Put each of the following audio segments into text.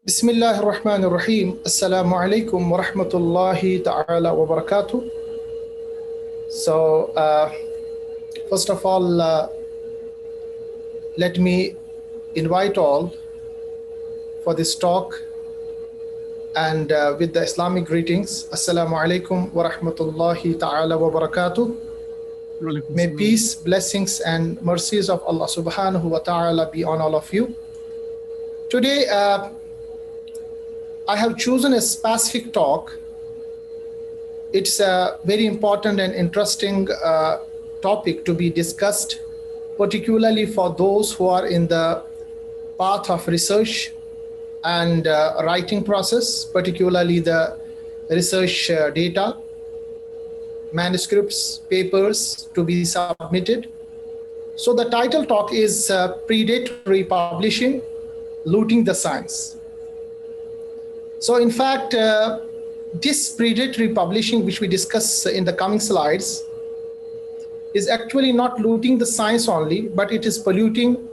Bismillahir Rahmanir Rahim. Assalamu alaikum wa rahmatullahi ta'ala wa barakatuh. So, first of all, let me invite all for this talk and with the Islamic greetings. Assalamu alaikum wa rahmatullahi ta'ala wa barakatuh. May peace, blessings, and mercies of Allah subhanahu wa ta'ala be on all of you. Today, I have chosen a specific talk. It's a very important and interesting topic to be discussed, particularly for those who are in the path of research and writing process, particularly the research data, manuscripts, papers to be submitted. So the title talk is Predatory Publishing, Looting the Science. So in fact, this predatory publishing, which we discuss in the coming slides, is actually not looting the science only, but it is polluting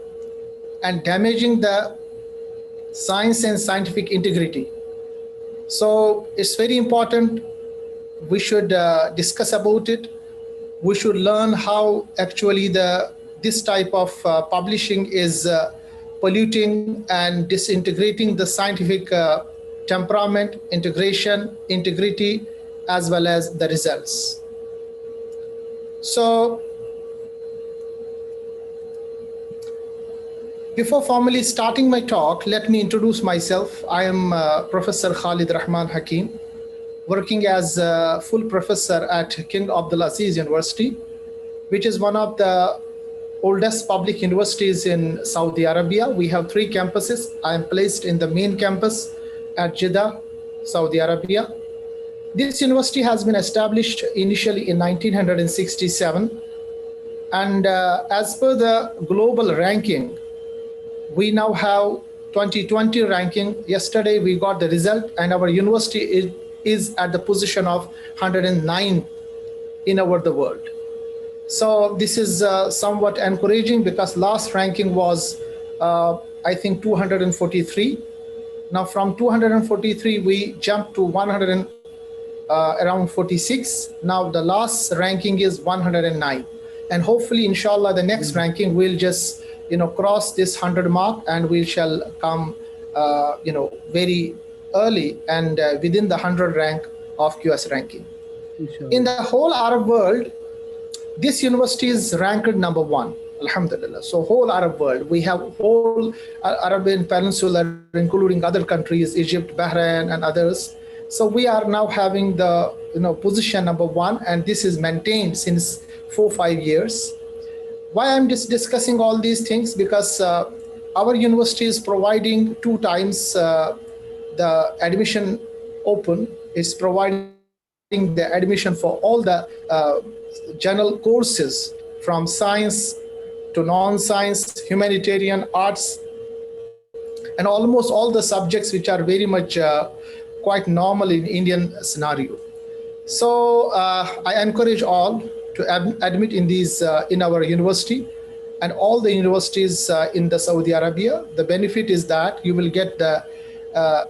and damaging the science and scientific integrity. So it's very important. We should discuss about it. We should learn how actually this type of publishing is polluting and disintegrating the scientific temperament, integration, integrity, as well as the results. So, before formally starting my talk, let me introduce myself. I am Professor Khalid Rahman Hakim, working as a full professor at King Abdulaziz University, which is one of the oldest public universities in Saudi Arabia. We have 3 campuses. I am placed in the main campus at Jeddah, Saudi Arabia. This university has been established initially in 1967. And as per the global ranking, we now have 2020 ranking. Yesterday, we got the result, and our university is at the position of 109 in the world. So this is somewhat encouraging because last ranking was, I think, 243. Now from 243, we jumped to around 46. Now the last ranking is 109. And hopefully, inshallah, the next ranking will just, cross this 100 mark, and we shall come, very early and within the 100 rank of QS ranking. Inshallah. In the whole Arab world, this university is ranked number 1. Alhamdulillah. So whole Arab world, we have whole Arabian Peninsula, including other countries, Egypt, Bahrain, and others. So we are now having the position number 1, and this is maintained since 4-5 years. Why I'm just discussing all these things? Because our university is providing 2 times the admission open. It's providing the admission for all the general courses from science to non-science, humanitarian, arts, and almost all the subjects which are very much quite normal in Indian scenario. So I encourage all to admit in these in our university and all the universities in the Saudi Arabia. The benefit is that you will get the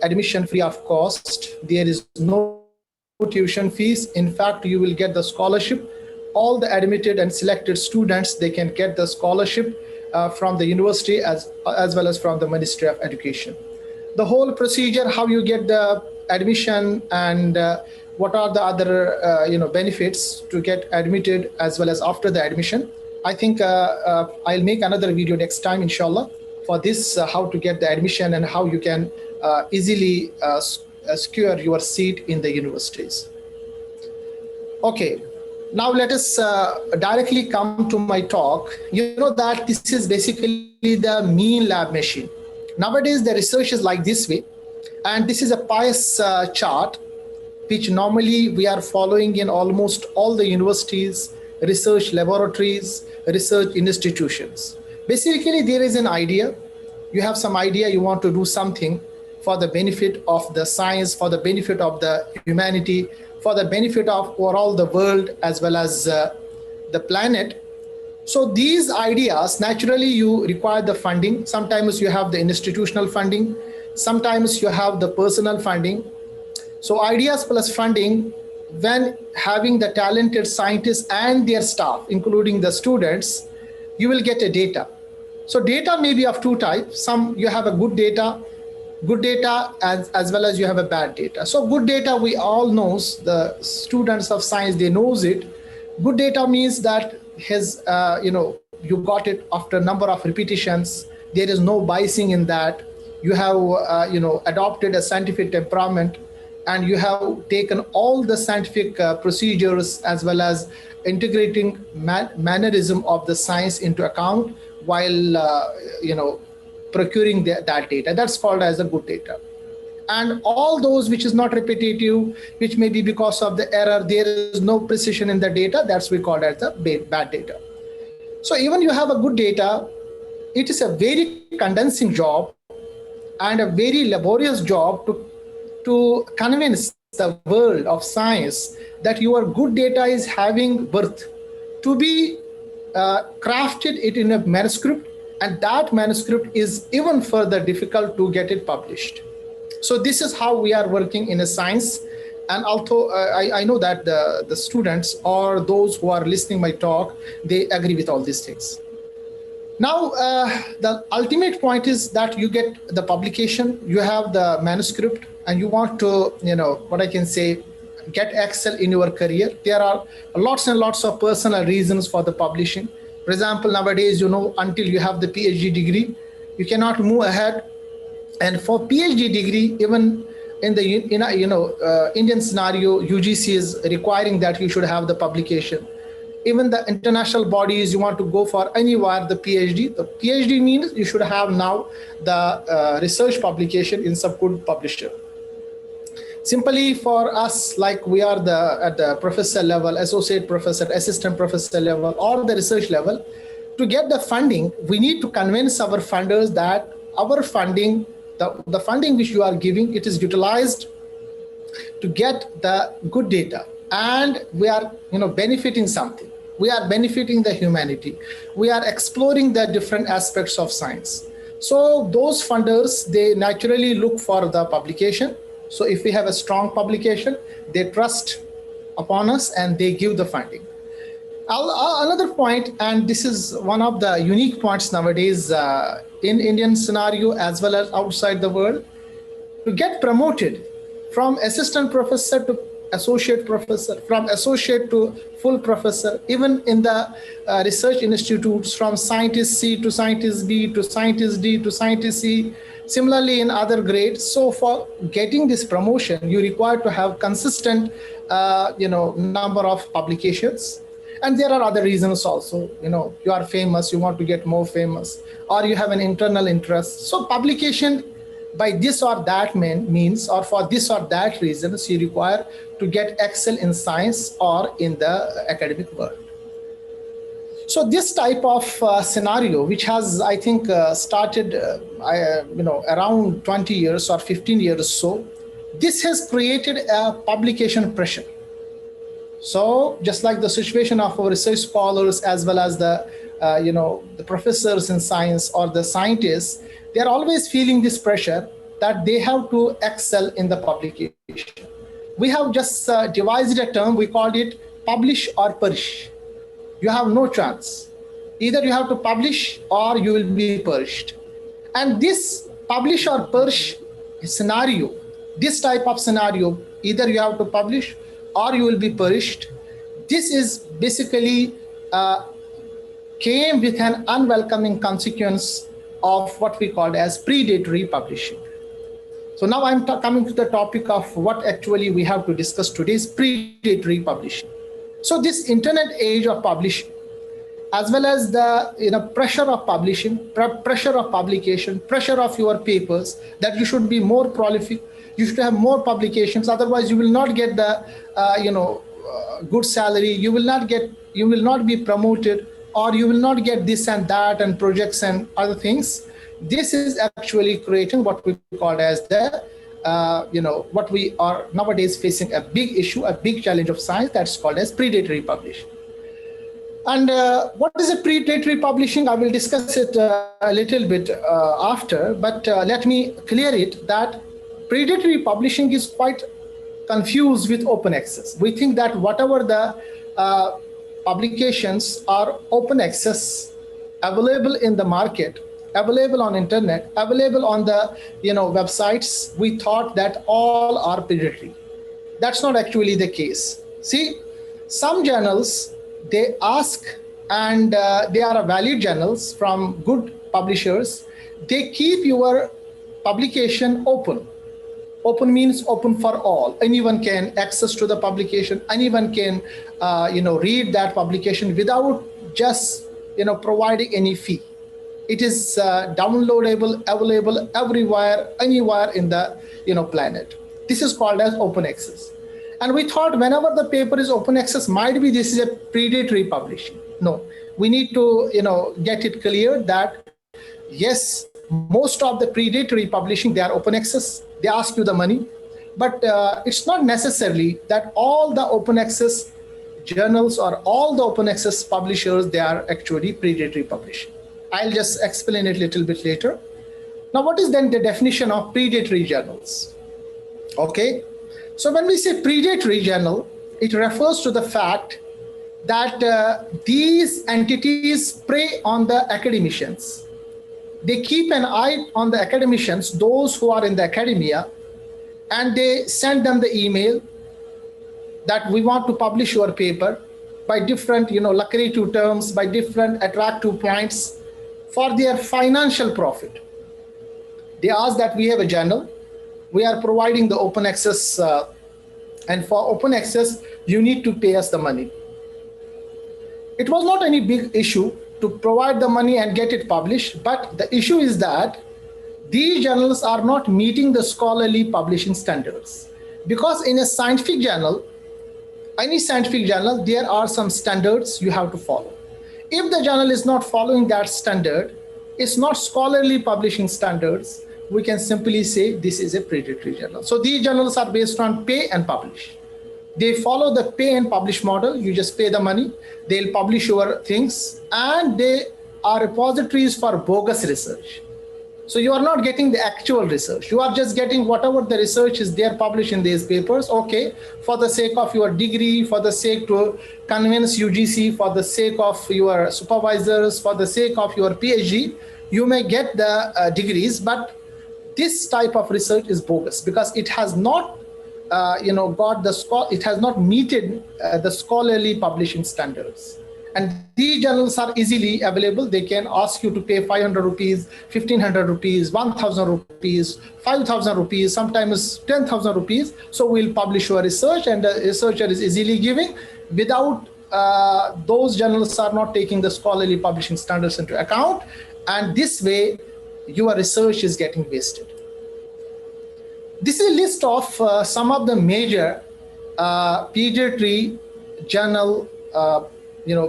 admission free of cost. There is no tuition fees. In fact, you will get the scholarship. All the admitted and selected students, they can get the scholarship from the university as well as from the Ministry of Education. The whole procedure, how you get the admission and what are the other benefits to get admitted as well as after the admission. I think I'll make another video next time, inshallah, for this, how to get the admission and how you can easily secure your seat in the universities. Okay. Now let us directly come to my talk. You know that this is basically the mean lab machine. Nowadays, the research is like this way. And this is a pious chart, which normally we are following in almost all the universities, research laboratories, research institutions. Basically, there is an idea. You have some idea, you want to do something for the benefit of the science, for the benefit of the humanity, for the benefit of overall the world as well as the planet. So these ideas, naturally you require the funding. Sometimes you have the institutional funding. Sometimes you have the personal funding. So ideas plus funding, when having the talented scientists and their staff, including the students, you will get a data. So data may be of two types. Some you have a good data as well as you have a bad data. So good data, we all knows, the students of science, they knows it. Good data means that you got it after a number of repetitions. There is no biasing in that. You have adopted a scientific temperament, and you have taken all the scientific procedures as well as integrating mannerism of the science into account while procuring that data. That's called as a good data. And all those which is not repetitive, which may be because of the error, there is no precision in the data, that's we call as the bad data. So even you have a good data, it is a very condensing job and a very laborious job to convince the world of science that your good data is having worth, to be crafted it in a manuscript, and that manuscript is even further difficult to get it published. So this is how we are working in a science. And although I know that the students or those who are listening my talk, they agree with all these things. Now, the ultimate point is that you get the publication, you have the manuscript, and you want to, get excel in your career. There are lots and lots of personal reasons for the publishing. For example, nowadays, until you have the PhD degree, you cannot move ahead. And for PhD degree, even in the Indian scenario, UGC is requiring that you should have the publication. Even the international bodies, you want to go for anywhere the PhD. The PhD means you should have now the research publication in some good publisher. Simply for us, like we are at the professor level, associate professor, assistant professor level, or the research level, to get the funding, we need to convince our funders that our funding, the funding which you are giving, it is utilized to get the good data, and we are benefiting something. We are benefiting the humanity. We are exploring the different aspects of science. So those funders, they naturally look for the publication. So if we have a strong publication, they trust upon us and they give the funding. Another point, and this is one of the unique points nowadays in Indian scenario as well as outside the world, to get promoted from assistant professor to associate professor, from associate to full professor, even in the research institutes, from scientist C to scientist B to scientist D to scientist C, similarly in other grades. So for getting this promotion, you require to have consistent number of publications. And there are other reasons also. You are famous, you want to get more famous, or you have an internal interest. So publication by this or that means, or for this or that reasons, you require to get excel in science or in the academic world. So this type of scenario, which has, I think, started around 20 years or 15 years or so, this has created a publication pressure. So just like the situation of our research scholars as well as the professors in science or the scientists, they're always feeling this pressure that they have to excel in the publication. We have just devised a term, we called it publish or perish. You have no chance. Either you have to publish or you will be perished. And this publish or perish scenario, this type of scenario, either you have to publish or you will be perished. This is basically came with an unwelcoming consequence of what we call as predatory publishing. So now I'm coming to the topic of what actually we have to discuss today is predatory publishing. So this internet age of publishing, as well as the pressure of publishing, pressure of publication, pressure of your papers, that you should be more prolific, you should have more publications, otherwise you will not get the good salary, you will not be promoted, or you will not get this and that and projects and other things. This is actually creating what we call as the what we are nowadays facing a big issue, a big challenge of science, that's called as predatory publishing. And what is a predatory publishing? I will discuss it a little bit after, but let me clear it that predatory publishing is quite confused with open access. We think that whatever the publications are open access, available in the market, available on internet, available on the websites, we thought that all are predatory. That's not actually the case. See, some journals, they ask, and they are valid journals from good publishers. They keep your publication open. Open means open for all. Anyone can access to the publication. Anyone can read that publication without just providing any fee. It is downloadable, available everywhere, anywhere in the planet. This is called as open access. And we thought whenever the paper is open access, might be this is a predatory publishing. No, we need to get it clear that yes, most of the predatory publishing, they are open access. They ask you the money, but it's not necessarily that all the open access journals or all the open access publishers, they are actually predatory publishing. I'll just explain it a little bit later. Now, what is then the definition of predatory journals? Okay, so when we say predatory journal, it refers to the fact that these entities prey on the academicians. They keep an eye on the academicians, those who are in the academia, and they send them the email that we want to publish your paper by different, lucrative terms, by different attractive points for their financial profit. They ask that we have a journal, we are providing the open access, and for open access, you need to pay us the money. It was not any big issue to provide the money and get it published, but the issue is that these journals are not meeting the scholarly publishing standards. Because in a scientific journal, any scientific journal, there are some standards you have to follow. If the journal is not following that standard, it's not scholarly publishing standards, we can simply say this is a predatory journal. So these journals are based on pay and publish. They follow the pay and publish model. You just pay the money, they'll publish your things, and they are repositories for bogus research. So you are not getting the actual research. You are just getting whatever the research is there published in these papers. Okay, for the sake of your degree, for the sake to convince UGC, for the sake of your supervisors, for the sake of your PhD, you may get the degrees, but this type of research is bogus because it has not it has not meted the scholarly publishing standards. And these journals are easily available. They can ask you to pay 500 rupees, 1500 rupees, 1000 rupees, 5000 rupees, sometimes 10,000 rupees. So we'll publish your research, and the researcher is easily giving without those journals are not taking the scholarly publishing standards into account. And this way, your research is getting wasted. This is a list of some of the major predatory journal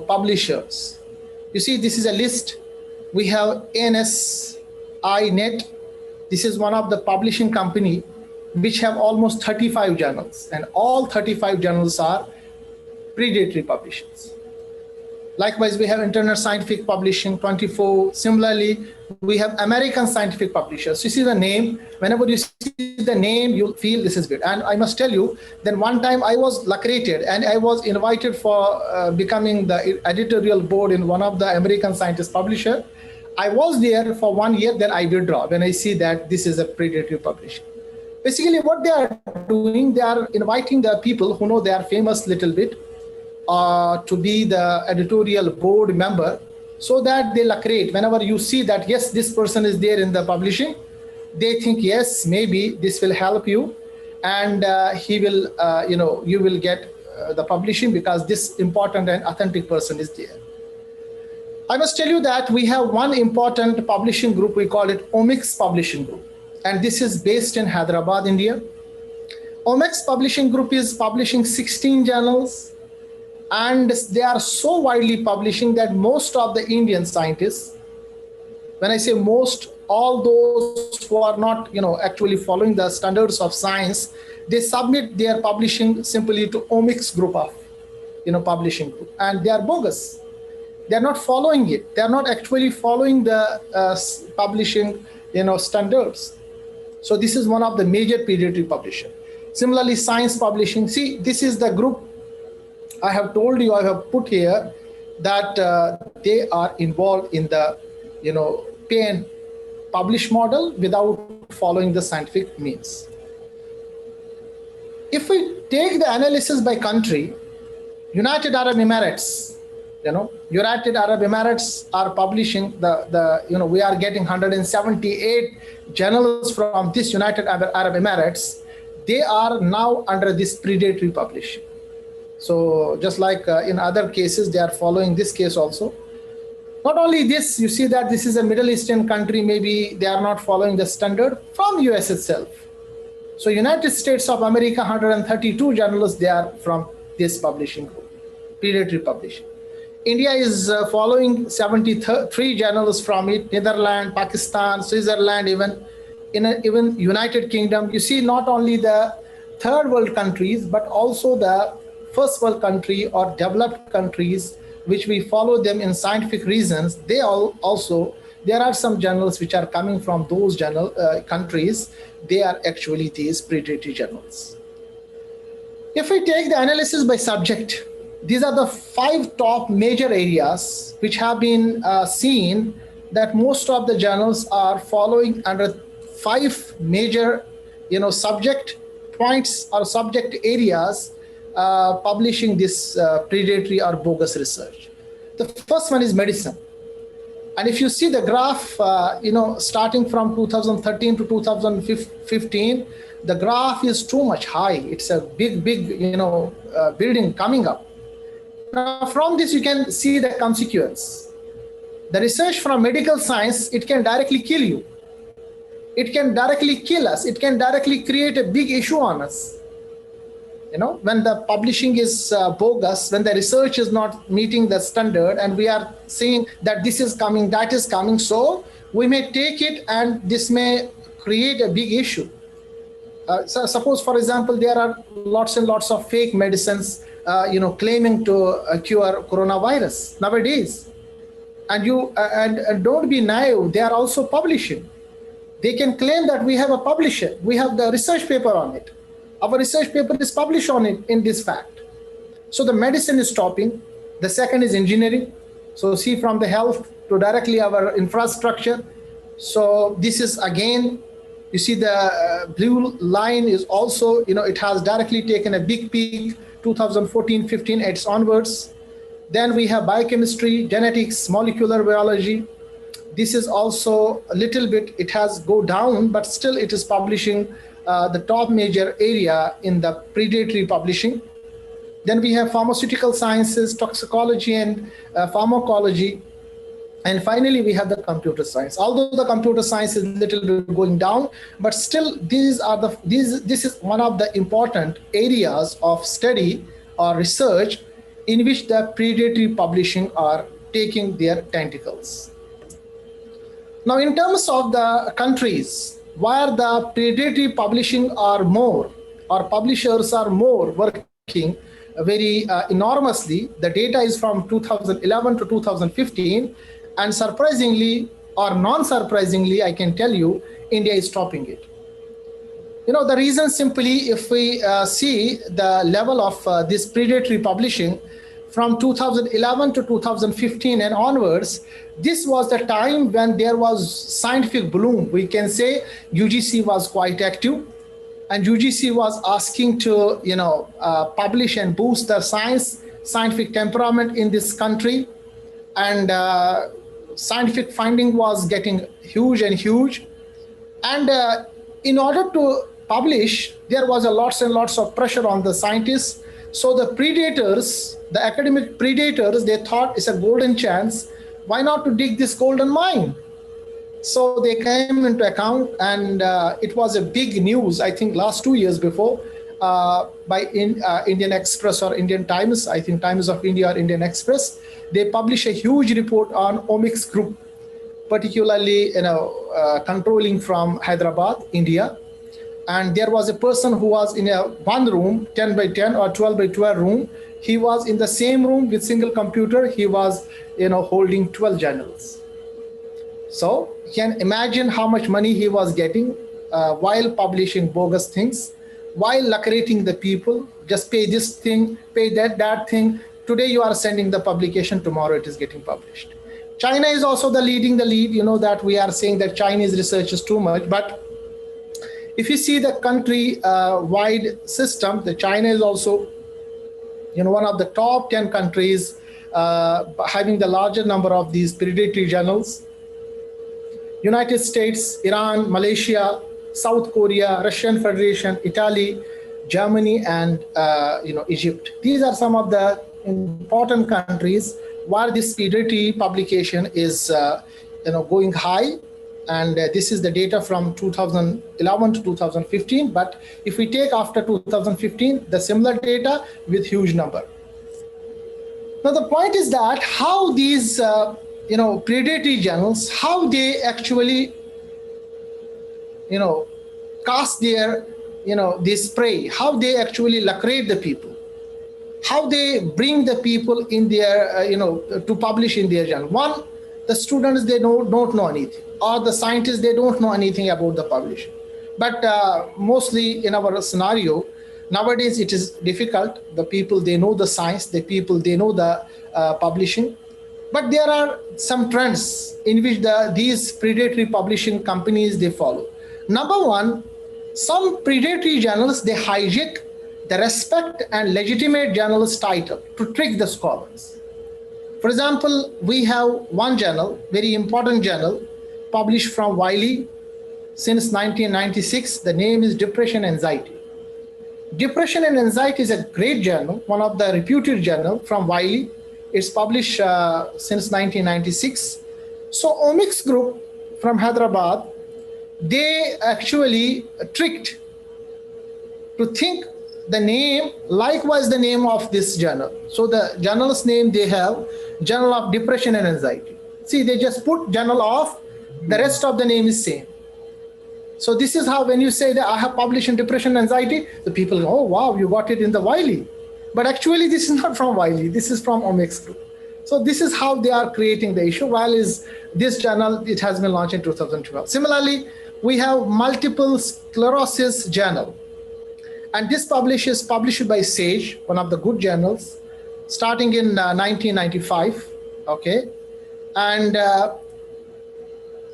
publishers. You see, this is a list. We have ANSI-Net. This is one of the publishing company which have almost 35 journals, and all 35 journals are predatory publishers. Likewise, we have Internet Scientific Publishing, 24. Similarly, we have American Scientific Publishers. You see the name. Whenever you see the name, you'll feel this is good. And I must tell you, then one time I was lucrated and I was invited for becoming the editorial board in one of the American Scientist Publisher. I was there for 1 year, then I withdraw when I see that this is a predatory publishing. Basically, what they are doing, they are inviting the people who know they are famous little bit, to be the editorial board member, so that they lucrate. Whenever you see that, yes, this person is there in the publishing, they think, yes, maybe this will help you, and he will, you will get the publishing because this important and authentic person is there. I must tell you that we have one important publishing group, we call it Omics Publishing Group, and this is based in Hyderabad, India. Omics Publishing Group is publishing 16 journals, and they are so widely publishing that most of the Indian scientists, when I say most, all those who are not actually following the standards of science, they submit their publishing simply to Omics group of publishing group, and they are bogus. They're not following it. They're not actually following the publishing, standards. So this is one of the major predatory publishing. Similarly, science publishing. See, this is the group I have told you, I have put here that they are involved in the, pay and publish model without following the scientific means. If we take the analysis by country, United Arab Emirates, United Arab Emirates are publishing we are getting 178 journals from this United Arab Emirates. They are now under this predatory publishing. So just like in other cases, they are following this case also. Not only this, you see that this is a Middle Eastern country, maybe they are not following the standard from US itself. So United States of America, 132 journalists, they are from this publishing group, predatory publishing. India is following 73 journalists from it, Netherlands, Pakistan, Switzerland, even United Kingdom. You see not only the third world countries, but also the first world country or developed countries, which we follow them in scientific reasons. They also, there are some journals which are coming from those countries. They are actually these predatory journals. If we take the analysis by subject, these are the 5 top major areas which have been seen that most of the journals are following under 5 major, subject points or subject areas, publishing this predatory or bogus research. The first one is medicine. And if you see the graph, starting from 2013 to 2015, the graph is too much high. It's a big, building coming up. Now, from this, you can see the consequence. The research from medical science, it can directly kill you. It can directly kill us. It can directly create a big issue on us. When the publishing is bogus, when the research is not meeting the standard, and we are seeing that this is coming, that is coming, so we may take it and this may create a big issue. So suppose, for example, there are lots and lots of fake medicines, claiming to cure coronavirus nowadays. And don't be naive, they are also publishing. They can claim that we have a publisher, we have the research paper on it. Our research paper is published on it in this fact. So the medicine is stopping. The second is engineering. So see, from the health to directly our infrastructure. So this is again, you see the blue line is also, it has directly taken a big peak, 2014, 15, it's onwards. Then we have biochemistry, genetics, molecular biology. This is also a little bit, it has go down, but still it is publishing the top major area in the predatory publishing. Then we have pharmaceutical sciences, toxicology and pharmacology. And finally, we have the computer science. Although the computer science is a little bit going down, but still this is one of the important areas of study or research in which the predatory publishing are taking their tentacles. Now, in terms of the countries where the predatory publishing are more, or publishers are more working very enormously, the data is from 2011 to 2015, and surprisingly or non-surprisingly, I can tell you, India is topping it. The reason simply, if we see the level of this predatory publishing from 2011 to 2015 and onwards, this was the time when there was scientific bloom. We can say UGC was quite active, and UGC was asking to, publish and boost the scientific temperament in this country. And scientific finding was getting huge and huge. And in order to publish, there was lots and lots of pressure on the scientists. So the predators, the academic predators, they thought it's a golden chance. Why not to dig this golden mine? So they came into account, and it was a big news, I think last 2 years before, by Indian Express or Indian Times, I think Times of India or Indian Express. They published a huge report on omics group, particularly controlling from Hyderabad, India. And there was a person who was in a one room, 10 by 10 or 12 by 12 room. he was in the same room with single computer. He was, holding 12 journals. So you can imagine how much money he was getting while publishing bogus things, while lucrating the people. Just pay this thing, pay that thing. Today you are sending the publication, tomorrow it is getting published. China is also leading the lead. That we are saying that Chinese research is too much, but if you see the country-wide system, the China is also, one of the top 10 countries having the larger number of these predatory journals. United States, Iran, Malaysia, South Korea, Russian Federation, Italy, Germany, and Egypt. These are some of the important countries where this predatory publication is going high. And this is the data from 2011 to 2015. But if we take after 2015, the similar data with huge number. Now the point is that how these predatory journals, how they actually cast their this prey, how they actually lucrate the people, how they bring the people in their to publish in their journal. One, the students, they don't know anything, or the scientists, they don't know anything about the publishing. But mostly in our scenario nowadays, it is difficult. The people, they know the science, the people, they know the publishing. But there are some trends in which these predatory publishing companies, they follow. Number one, some predatory journals, they hijack the respect and legitimate journalist title to trick the scholars. For example, we have one journal, very important journal, published from Wiley since 1996. The name is Depression and Anxiety. Depression and Anxiety is a great journal, one of the reputed journal from Wiley. It's published since 1996. So Omics Group from Hyderabad, they actually tricked to think the name, likewise the name of this journal. So the journal's name they have, Journal of Depression and Anxiety. See, they just put journal of, the rest of the name is same. So this is how, when you say that I have published in Depression and Anxiety, the people go, oh wow, you got it in the Wiley. But actually this is not from Wiley, this is from Omics Group. So this is how they are creating the issue. While is this journal, it has been launched in 2012. Similarly, we have Multiple Sclerosis Journal. And this published by Sage, one of the good journals, starting in 1995, okay? And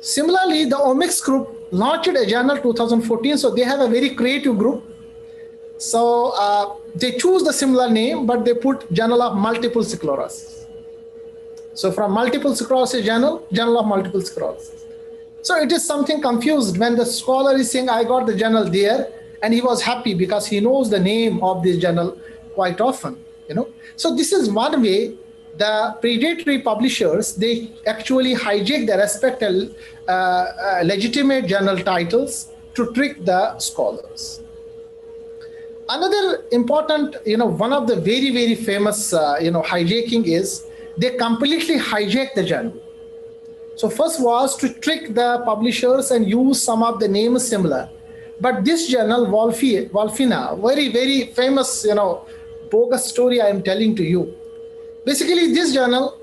similarly, the Omics Group launched a journal 2014, so they have a very creative group. So they choose the similar name, but they put Journal of Multiple Sclerosis. So from Multiple Sclerosis Journal, Journal of Multiple Sclerosis. So it is something confused when the scholar is saying, I got the journal there, and he was happy because he knows the name of this journal quite often, So this is one way the predatory publishers, they actually hijack the respected legitimate journal titles to trick the scholars. Another important, one of the very, very famous, hijacking is they completely hijack the journal. So first was to trick the publishers and use some of the names similar. But this journal, Wolfina, very, very famous, bogus story I am telling to you. Basically, this journal,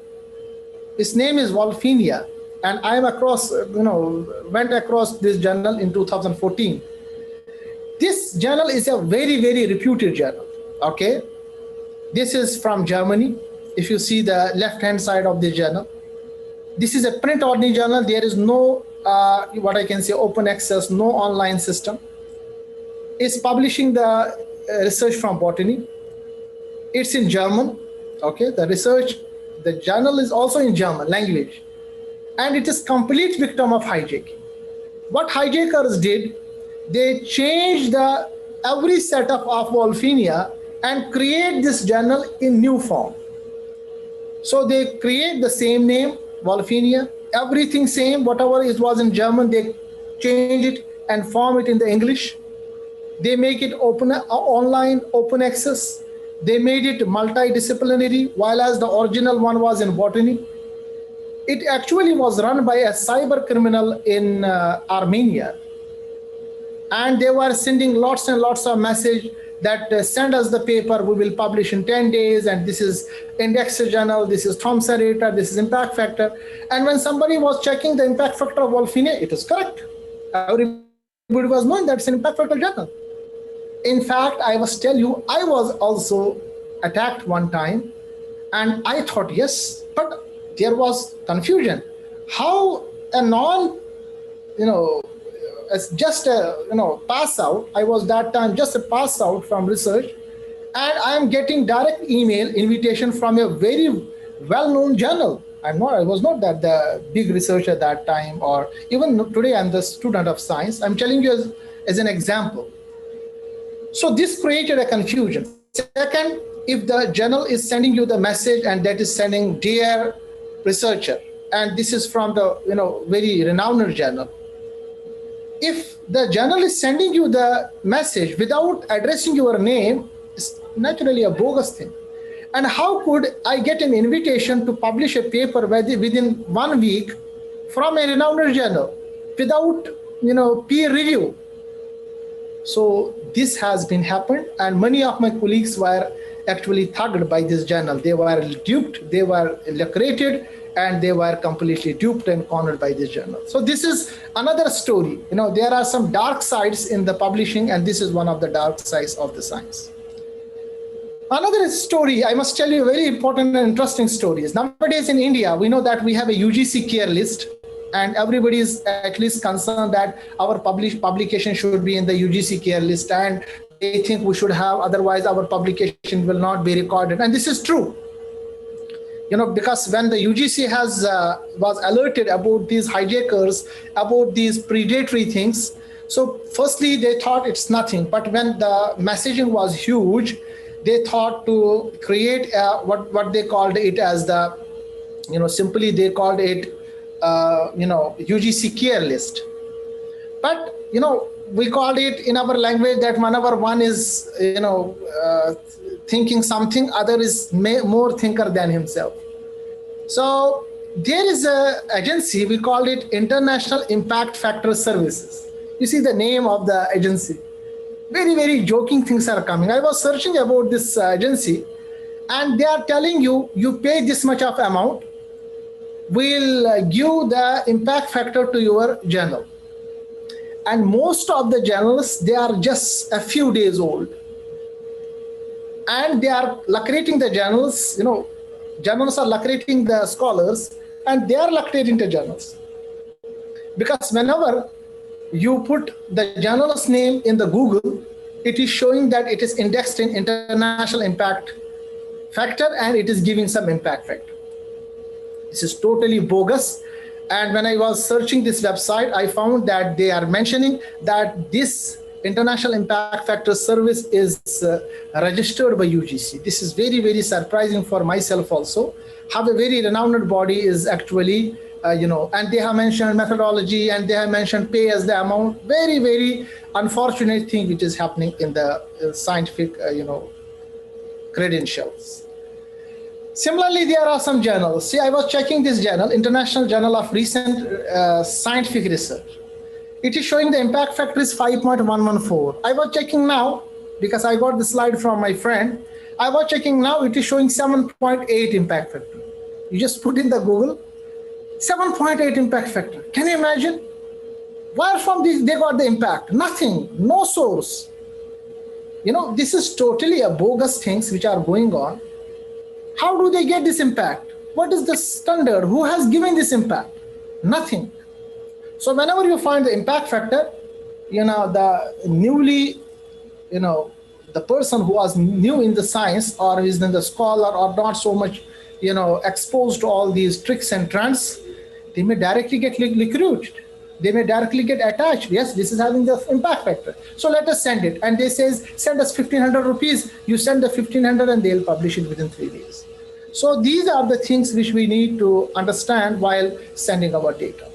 its name is Wolfinia, and I am went across this journal in 2014. This journal is a very, very reputed journal, okay? This is from Germany. If you see the left-hand side of this journal, this is a print-only journal. There is no, what I can say, open access, no online system. It's publishing the research from botany. It's in German, okay? The journal is also in German language. And it is complete victim of hijacking. What hijackers did, they changed every setup of Wolfinia and create this journal in new form. So they create the same name, Wolfinia, everything same, whatever it was in German, they change it and form it in the English. They make it open, online, open access. They made it multidisciplinary, while as the original one was in botany. It actually was run by a cyber criminal in Armenia. And they were sending lots and lots of message that send us the paper, we will publish in 10 days, and this is indexed journal, this is Thomson Reuters, this is impact factor. And when somebody was checking the impact factor of Wolfine, it is correct. Everybody was knowing that's an impact factor journal. In fact, I must tell you, I was also attacked one time, and I thought, yes, but there was confusion. How a as just a pass out, I was that time just a pass out from research, and I am getting direct email invitation from a very well-known journal. I was not that the big researcher at that time, or even today I'm the student of science. I'm telling you as an example. So this created a confusion. Second, if the journal is sending you the message and that is sending dear researcher, and this is from the very renowned journal, if the journal is sending you the message without addressing your name, it's naturally a bogus thing. And how could I get an invitation to publish a paper within 1 week from a renowned journal without peer review? So this has been happened, and many of my colleagues were actually thugged by this journal. They were duped, they were lucrated, and they were completely duped and cornered by this journal. So this is another story. There are some dark sides in the publishing, and this is one of the dark sides of the science. Another story, I must tell you, very important and interesting stories. Nowadays in India, we know that we have a UGC care list, and everybody is at least concerned that our publication should be in the UGC care list, and they think we should have, otherwise our publication will not be recorded. And this is true. Because when the UGC was alerted about these hijackers, about these predatory things, so firstly they thought it's nothing, but when the messaging was huge, they thought to create what they called it as the, simply they called it, UGC care list. But, we called it in our language that whenever one is, thinking something, other is more thinker than himself. So there is an agency, we called it International Impact Factor Services. You see the name of the agency. Very, very joking things are coming. I was searching about this agency, and they are telling you, you pay this much of amount, we'll give the impact factor to your journal. And most of the journals, they are just a few days old. And they are lucrating the journals, journals are lucrating the scholars, and they are lucrating the journals. Because whenever you put the journal's name in the Google, it is showing that it is indexed in international impact factor, and it is giving some impact factor. This is totally bogus. And when I was searching this website, I found that they are mentioning that this International Impact Factor service is registered by UGC. This is very, very surprising for myself also, how a very renowned body is actually, and they have mentioned methodology, and they have mentioned pay as the amount. Very, very unfortunate thing which is happening in the scientific, credentials. Similarly, there are some journals. See, I was checking this journal, International Journal of Recent Scientific Research. It is showing the impact factor is 5.114. I was checking now, because I got the slide from my friend. I was checking now, it is showing 7.8 impact factor. You just put in the Google, 7.8 impact factor. Can you imagine? Where from this they got the impact? Nothing, no source. This is totally a bogus things which are going on. How do they get this impact? What is the standard? Who has given this impact? Nothing. So whenever you find the impact factor, the newly, the person who was new in the science, or is in the scholar, or not so much, exposed to all these tricks and trends, they may directly get recruited. They may directly get attached. Yes, this is having the impact factor. So let us send it. And they says, send us 1,500 rupees. You send the 1,500 and they'll publish it within 3 days. So these are the things which we need to understand while sending our data.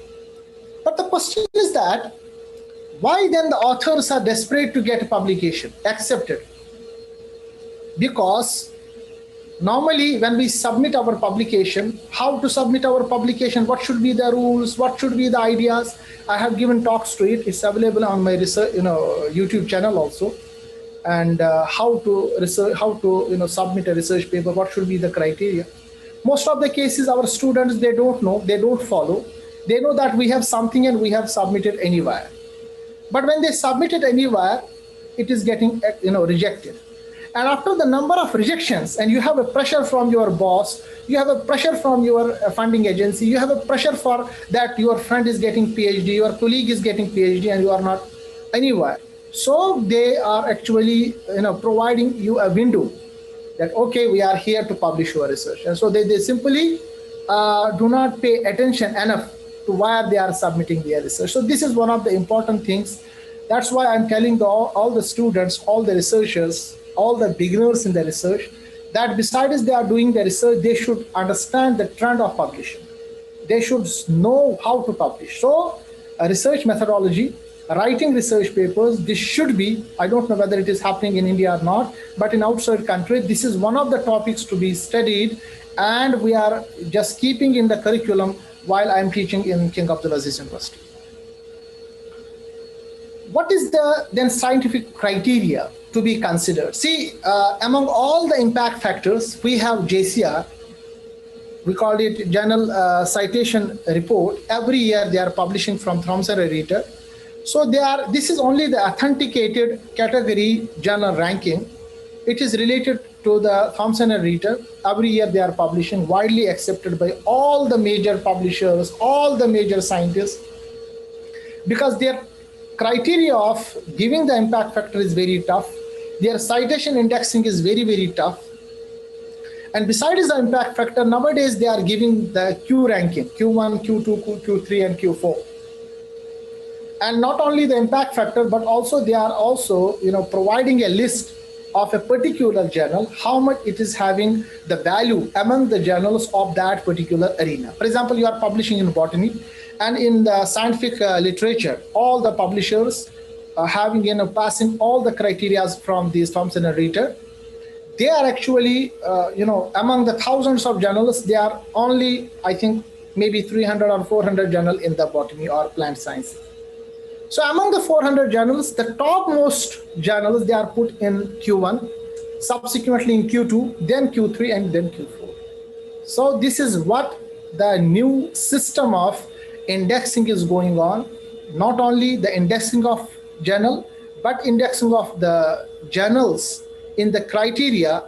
But the question is that, why then the authors are desperate to get a publication accepted? Because normally when we submit our publication, how to submit our publication, what should be the rules, what should be the ideas, I have given talks to it. It's available on my research, YouTube channel also. and how to submit a research paper, what should be the criteria. Most of the cases, our students, they don't know, they don't follow. They know that we have something and we have submitted anywhere. But when they submit it anywhere, it is getting rejected. And after the number of rejections, and you have a pressure from your boss, you have a pressure from your funding agency, you have a pressure for that your friend is getting PhD, your colleague is getting PhD, and you are not anywhere. So they are actually providing you a window that, okay, we are here to publish your research. And so they simply do not pay attention enough to where they are submitting their research. So this is one of the important things. That's why I'm telling all the students, all the researchers, all the beginners in the research, that besides they are doing the research, they should understand the trend of publishing. They should know how to publish. So a research methodology, writing research papers, this should be, I don't know whether it is happening in India or not, but in outside countries, this is one of the topics to be studied, and we are just keeping in the curriculum while I'm teaching in King Abdulaziz University. What is the then scientific criteria to be considered? See, among all the impact factors, we have JCR. We call it Journal Citation Report. Every year they are publishing from Thomson and Reuters. So this is only the authenticated category journal ranking. It is related to the Thomson and Reuters. Every year they are publishing, widely accepted by all the major publishers, all the major scientists, because their criteria of giving the impact factor is very tough. Their citation indexing is very, very tough. And besides the impact factor, nowadays they are giving the Q ranking, Q1, Q2, Q3, and Q4. And not only the impact factor, but also they are also providing a list of a particular journal, how much it is having the value among the journals of that particular arena. For example, you are publishing in botany, and in the scientific literature, all the publishers having passing all the criteria from these Thomson and Reuters, they are actually among the thousands of journals, they are only, I think, maybe 300 or 400 journal in the botany or plant science. So among the 400 journals, the topmost journals, they are put in Q1, subsequently in Q2, then Q3, and then Q4. So this is what the new system of indexing is going on. Not only the indexing of journal, but indexing of the journals in the criteria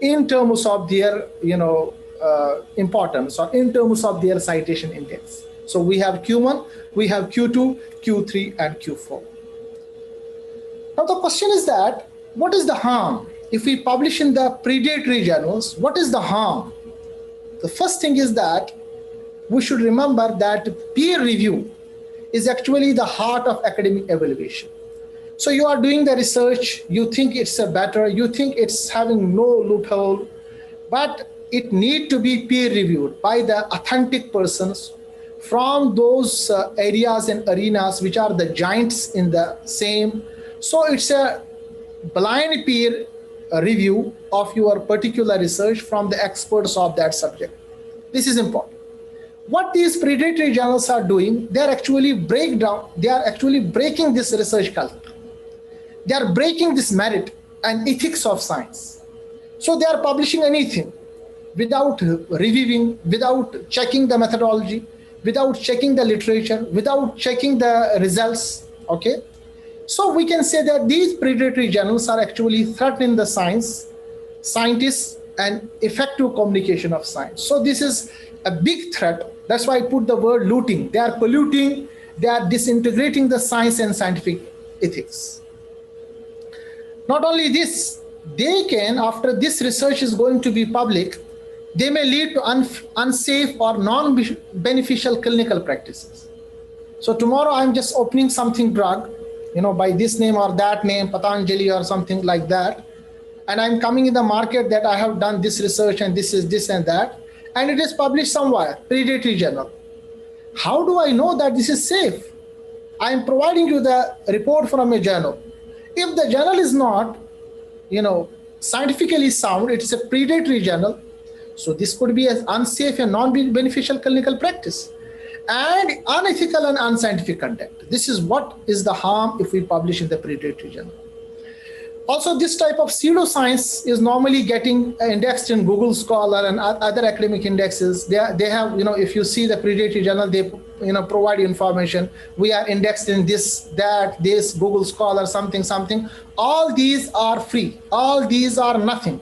in terms of their importance, or in terms of their citation index. So we have Q1, we have Q2, Q3, and Q4. Now the question is that, what is the harm? If we publish in the predatory journals, what is the harm? The first thing is that we should remember that peer review is actually the heart of academic evaluation. So you are doing the research, you think it's better, you think it's having no loophole, but it need to be peer reviewed by the authentic persons from those areas and arenas which are the giants in the same. So it's a blind peer review of your particular research from the experts of that subject. This is important. What these predatory journals are doing, they are actually breaking this research culture. They are breaking this merit and ethics of science. So they are publishing anything without reviewing, without checking the methodology, without checking the literature, without checking the results, okay? So we can say that these predatory journals are actually threatening the scientists, and effective communication of science. So this is a big threat. That's why I put the word looting. They are polluting, they are disintegrating the science and scientific ethics. Not only this, they can, after this research is going to be public, they may lead to unsafe or non-beneficial clinical practices. So tomorrow I'm just opening something drug, by this name or that name, Patanjali or something like that, and I'm coming in the market that I have done this research and this is this and that, and it is published somewhere, predatory journal. How do I know that this is safe? I am providing you the report from a journal. If the journal is not, scientifically sound, it is a predatory journal, so this could be an unsafe and non-beneficial clinical practice and unethical and unscientific conduct. This is what is the harm if we publish in the predatory journal. Also, this type of pseudoscience is normally getting indexed in Google Scholar and other academic indexes. They have, if you see the predatory journal, they provide you information. We are indexed in this, that, this, Google Scholar, something, something. All these are free. All these are nothing.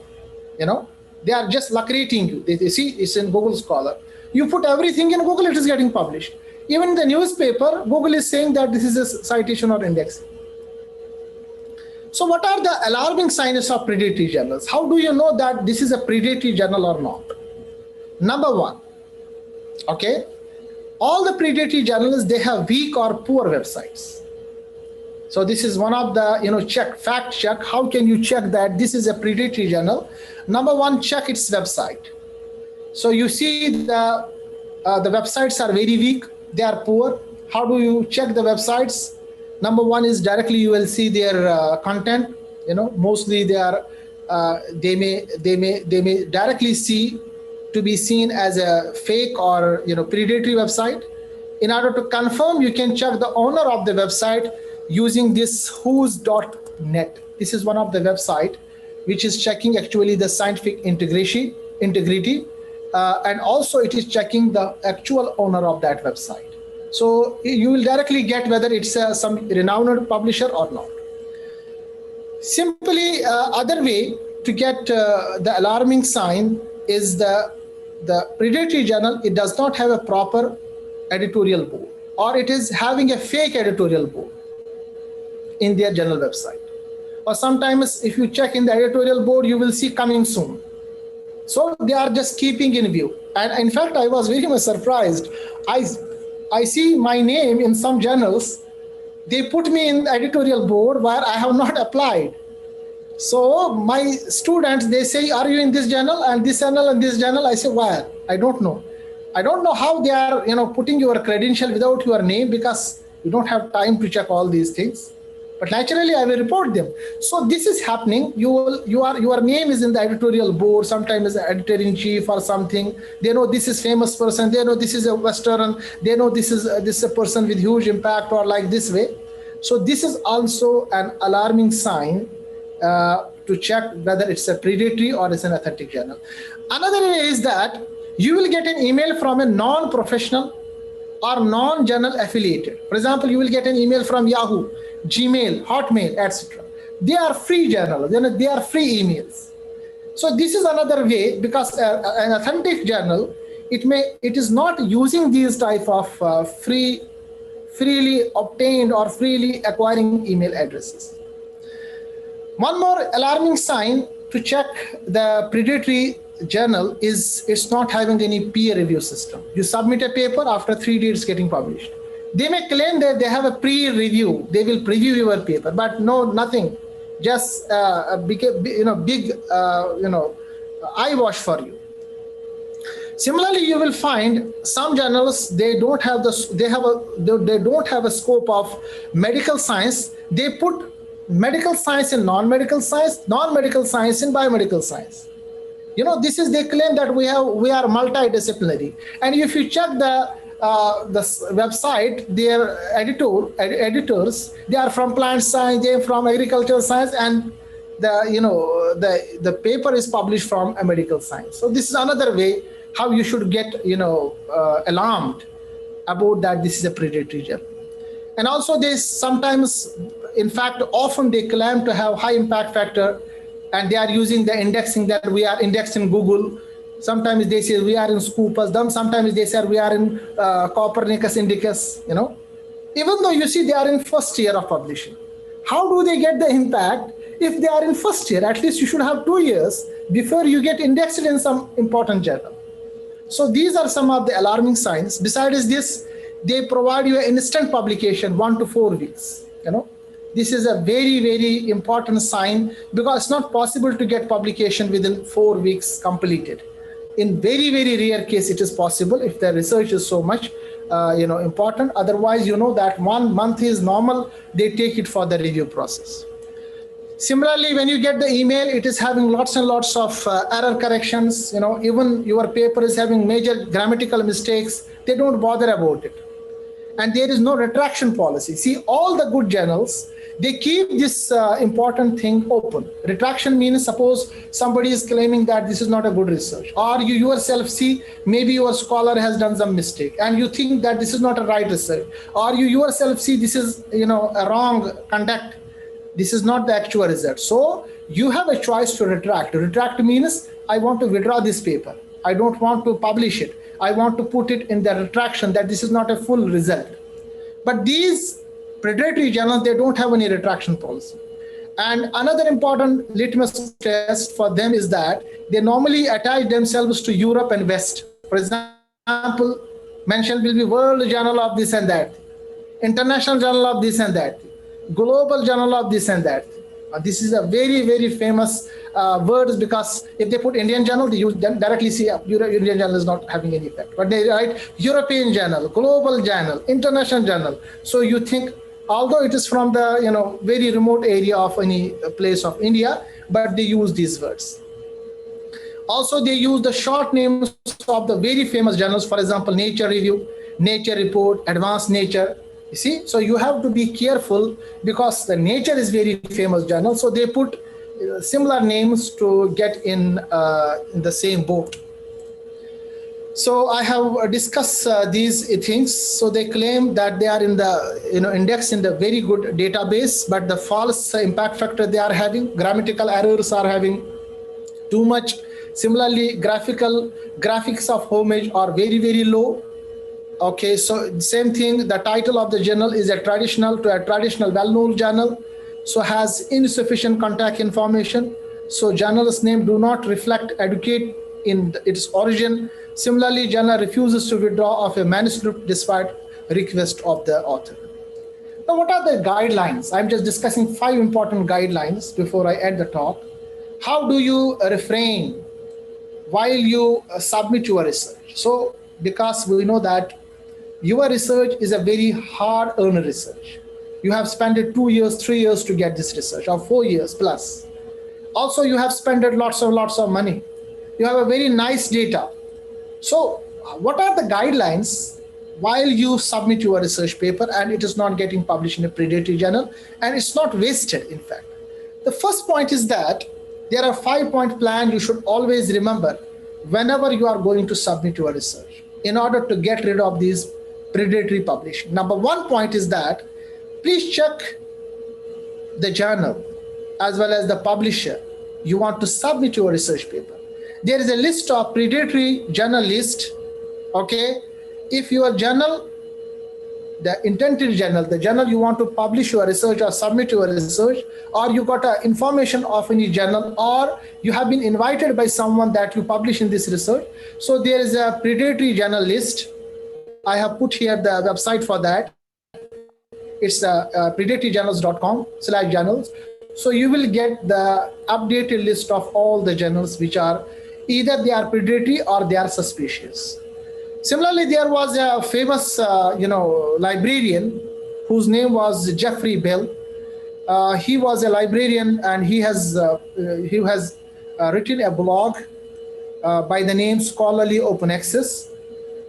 They are just lucrating you. They see it's in Google Scholar. You put everything in Google, it is getting published. Even in the newspaper, Google is saying that this is a citation or indexing. So what are the alarming signs of predatory journals? How do you know that this is a predatory journal or not? Number one, okay, all the predatory journals, they have weak or poor websites. So this is one of the, fact check. How can you check that this is a predatory journal? Number one, check its website. So you see the websites are very weak, they are poor. How do you check the websites? Number one is directly you will see their content. Mostly they are they may directly be seen as a fake or predatory website. In order to confirm, you can check the owner of the website using this whos.net. This is one of the website which is checking actually the scientific integrity, and also it is checking the actual owner of that website. So you will directly get whether it's some renowned publisher or not. Simply, other way to get the alarming sign is the predatory journal. It does not have a proper editorial board, or it is having a fake editorial board in their journal website. Or sometimes if you check in the editorial board, you will see coming soon. So they are just keeping in view. And in fact, I was very much surprised. I see my name in some journals. They put me in the editorial board where I have not applied. So my students, they say, are you in this journal and this journal and this journal? I say, why? I don't know. I don't know how they are, putting your credential without your name, because you don't have time to check all these things. But naturally, I will report them. So this is happening. Your name is in the editorial board, sometimes as editor-in-chief or something. They know this is famous person. They know this is a Western. They know this is a person with huge impact, or like this way. So this is also an alarming sign to check whether it's a predatory or it's an authentic journal. Another way is that you will get an email from a non-professional or non-journal affiliated. For example, you will get an email from Yahoo, Gmail, Hotmail, etc. They are free journals, they are free emails. So this is another way, because an authentic journal, it is not using these type of freely obtained or freely acquiring email addresses. One more alarming sign to check the predatory journal is it's not having any peer review system. You submit a paper, after 3 days it's getting published. They may claim that they have a pre-review, they will preview your paper, but no, nothing, just a big eyewash for you. Similarly, you will find some journals, they don't have a scope of medical science. They put medical science in non-medical science, non-medical science in biomedical science. They claim that we are multidisciplinary. And if you check the website, their editors, they are from plant science, they are from agricultural science, and the paper is published from a medical science. So this is another way how you should get alarmed about that this is a predatory journal. And also they sometimes, in fact, often they claim to have high impact factor, and they are using the indexing that we are indexed in Google. Sometimes they say we are in Scopus. Sometimes they say we are in Copernicus Indicus. Even though you see they are in first year of publishing. How do they get the impact if they are in first year? At least you should have 2 years before you get indexed in some important journal. So these are some of the alarming signs. Besides this, they provide you an instant publication, 1 to 4 weeks. This is a very, very important sign, because it's not possible to get publication within 4 weeks completed. In very, very rare case, it is possible if the research is so much important. Otherwise, that 1 month is normal. They take it for the review process. Similarly, when you get the email, it is having lots and lots of error corrections. Even your paper is having major grammatical mistakes. They don't bother about it. and there is no retraction policy. See, all the good journals, they keep this important thing open. Retraction means suppose somebody is claiming that this is not a good research, or you yourself see maybe your scholar has done some mistake and you think that this is not a right research, or you yourself see this is a wrong conduct, this is not the actual result. So you have a choice to retract. Retract means I want to withdraw this paper, I don't want to publish it, I want to put it in the retraction that this is not a full result. But these predatory journals, they don't have any retraction policy. And another important litmus test for them is that they normally attach themselves to Europe and West. For example, mention will be World Journal of this and that, International Journal of this and that, Global Journal of this and that. This is a very, very famous words, because if they put Indian journal, you directly see Indian journal is not having any effect. But they write European journal, Global Journal, International Journal. So you think, although it is from the very remote area of any place of India, but they use these words. Also, they use the short names of the very famous journals. For example, Nature Review, Nature Report, Advanced Nature. You see, so you have to be careful because the Nature is very famous journal. So they put similar names to get in the same boat. So I have discussed these things. So they claim that they are in the index in the very good database, but the false impact factor they are having, grammatical errors are having too much. Similarly, graphics of homage are very, very low. Okay, so same thing, the title of the journal is a traditional well-known journal, so has insufficient contact information. So journal's name do not reflect educate in its origin. Similarly, journal refuses to withdraw of a manuscript despite request of the author. Now, what are the guidelines? I'm just discussing 5 important guidelines before I end the talk. How do you refrain while you submit your research? So, because we know that your research is a very hard-earned research. You have spent 2 years, 3 years to get this research, or 4 years plus. Also, you have spent lots of money. You have a very nice data. So what are the guidelines while you submit your research paper and it is not getting published in a predatory journal and it's not wasted, in fact? The first point is that there are 5-point plan you should always remember whenever you are going to submit your research in order to get rid of these predatory publishing. Number 1 point is that please check the journal as well as the publisher you want to submit your research paper. There is a list of predatory journal list. Okay, if your journal, the intended journal, the journal you want to publish your research or submit your research, or you got information of any journal, or you have been invited by someone that you publish in this research. So there is a predatory journal list. I have put here the website for that. It's predatoryjournals.com/journals. So you will get the updated list of all the journals which are either they are predatory or they are suspicious. Similarly, there was a famous librarian whose name was Jeffrey Bell. He was a librarian and he has written a blog by the name Scholarly Open Access.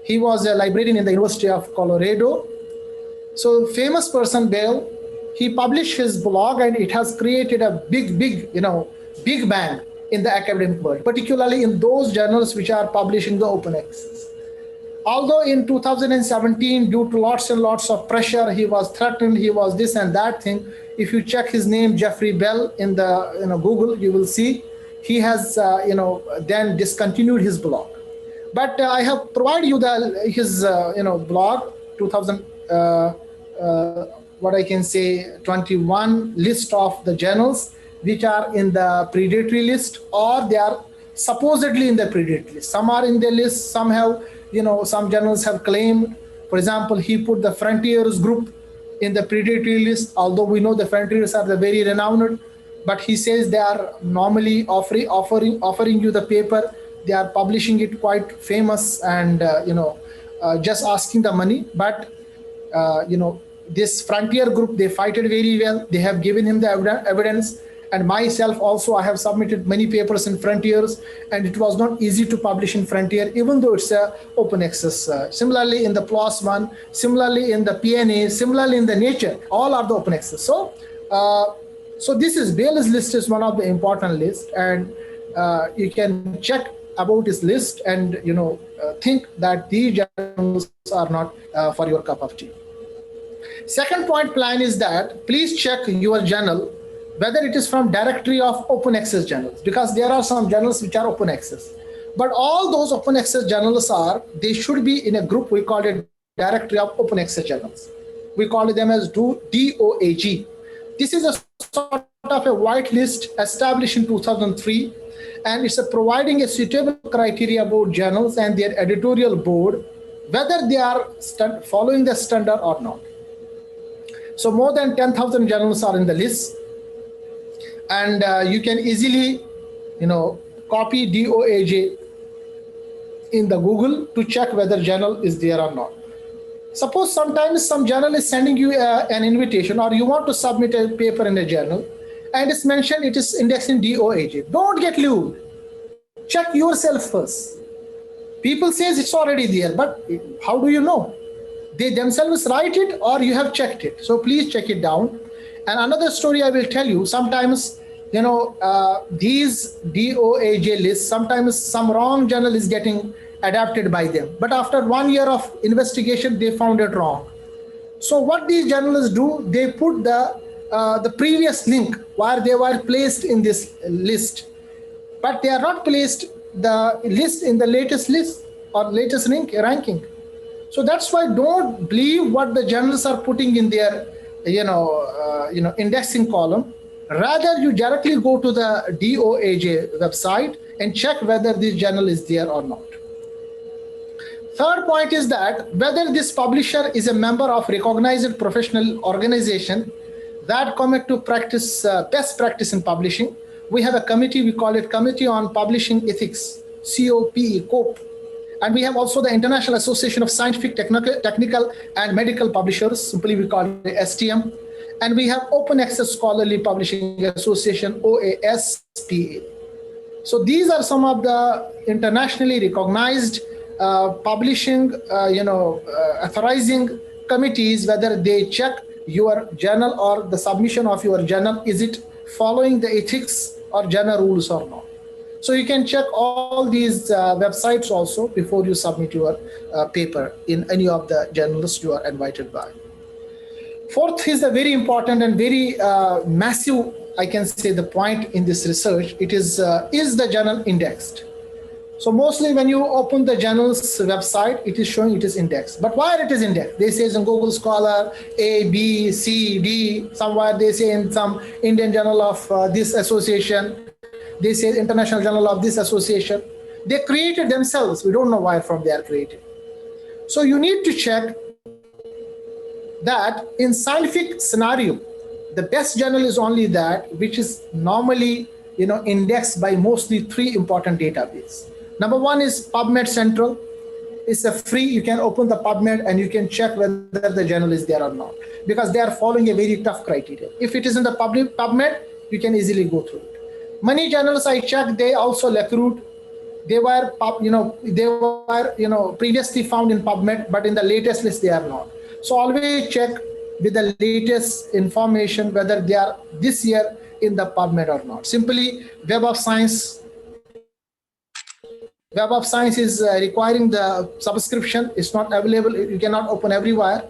He was a librarian in the University of Colorado. So famous person Bell, he published his blog and it has created a big bang in the academic world, particularly in those journals which are publishing the open access. Although in 2017, due to lots and lots of pressure, he was threatened, he was this and that thing. If you check his name, Jeffrey Bell, in the Google, you will see he has then discontinued his blog. But I have provided you his blog 21 list of the journals which are in the predatory list, or they are supposedly in the predatory list. Some are in the list, some have, some journals have claimed. For example, he put the Frontiers group in the predatory list, although we know the Frontiers are the very renowned, but he says they are normally offering you the paper. They are publishing it quite famous and, just asking the money. But, this Frontier group, they fight it very well. They have given him the evidence. And myself also, I have submitted many papers in Frontiers, and it was not easy to publish in Frontier, even though it's a open access. Similarly in the PLOS one, similarly in the PNA, similarly in the Nature, all are the open access. So this is Baylor's list is one of the important lists, and you can check about his list and think that these journals are not for your cup of tea. Second point plan is that please check your journal whether it is from directory of open access journals, because there are some journals which are open access, but all those open access journals they should be in a group we call it directory of open access journals. We call them as DOAG. This is a sort of a white list established in 2003, and it's providing a suitable criteria about journals and their editorial board, whether they are following the standard or not. So more than 10,000 journals are in the list, and you can easily, copy DOAJ in the Google to check whether journal is there or not. Suppose sometimes some journal is sending you an invitation, or you want to submit a paper in a journal, and it's mentioned it is indexed in DOAJ. Don't get lured. Check yourself first. People says it's already there, but how do you know? They themselves write it or you have checked it. So please check it down. And another story I will tell you, sometimes, these DOAJ lists, sometimes some wrong journal is getting adapted by them. But after 1 year of investigation, they found it wrong. So what these journalists do, they put the previous link where they were placed in this list, but they are not placed the list in the latest list or latest ranking. So that's why don't believe what the journals are putting in their, indexing column. Rather, you directly go to the DOAJ website and check whether this journal is there or not. Third point is that whether this publisher is a member of recognized professional organization that commit to practice best practice in publishing. We have a committee, we call it Committee on Publishing Ethics, COPE. And we have also the International Association of Scientific, Technical and Medical Publishers, simply we call it STM. And we have Open Access Scholarly Publishing Association, OASPA. So these are some of the internationally recognized publishing, authorizing committees, whether they check your journal or the submission of your journal, is it following the ethics or journal rules or not. So you can check all these websites also before you submit your paper in any of the journals you are invited by. Fourth is a very important and very massive, I can say, the point in this research. It is the journal indexed? So mostly when you open the journal's website, it is showing it is indexed. But why it is indexed? They say in Google Scholar, A, B, C, D, somewhere they say in some Indian journal of this association, they say International Journal of this association. They created themselves. We don't know why from they are created. So you need to check that in scientific scenario, the best journal is only that which is normally indexed by mostly 3 important databases. Number one is PubMed Central. It's a free, you can open the PubMed and you can check whether the journal is there or not, because they are following a very tough criteria. If it is in the PubMed, you can easily go through it. Many journals I checked, they also recruit. They were, previously found in PubMed, but in the latest list they are not. So always check with the latest information whether they are this year in the PubMed or not. Simply Web of Science. Web of Science is requiring the subscription. It's not available. You cannot open everywhere.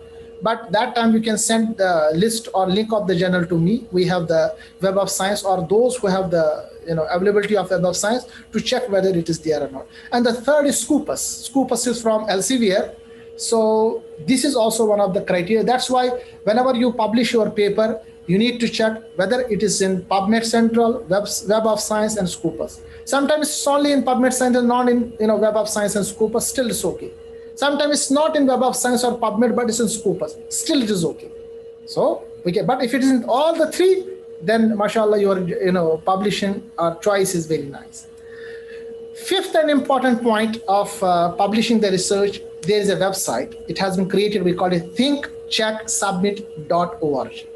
But that time you can send the list or link of the journal to me. We have the Web of Science, or those who have the availability of Web of Science to check whether it is there or not. And the third is Scopus. Scopus is from Elsevier. So this is also one of the criteria. That's why whenever you publish your paper, you need to check whether it is in PubMed Central, Web of Science, and Scopus. Sometimes it's only in PubMed Central, not in Web of Science and Scopus. Still it's okay. Sometimes it's not in Web of Science or PubMed, but it's in Scopus. Still it is okay. So but if it is in all the 3, then mashallah, your publishing or choice is very nice. Fifth and important point of publishing the research, there is a website. It has been created. We call it thinkchecksubmit.org.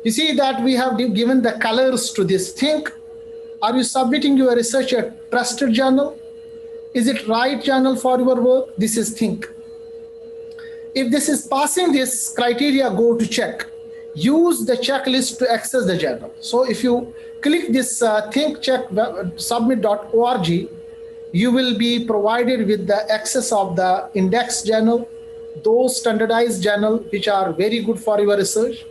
You see that we have given the colors to this. Think, are you submitting your research a trusted journal? Is it right journal for your work? This is think. If this is passing this criteria, go to check. Use the checklist to access the journal. So if you click this think check submit.org, you will be provided with the access of the index journal, those standardized journal which are very good for your research,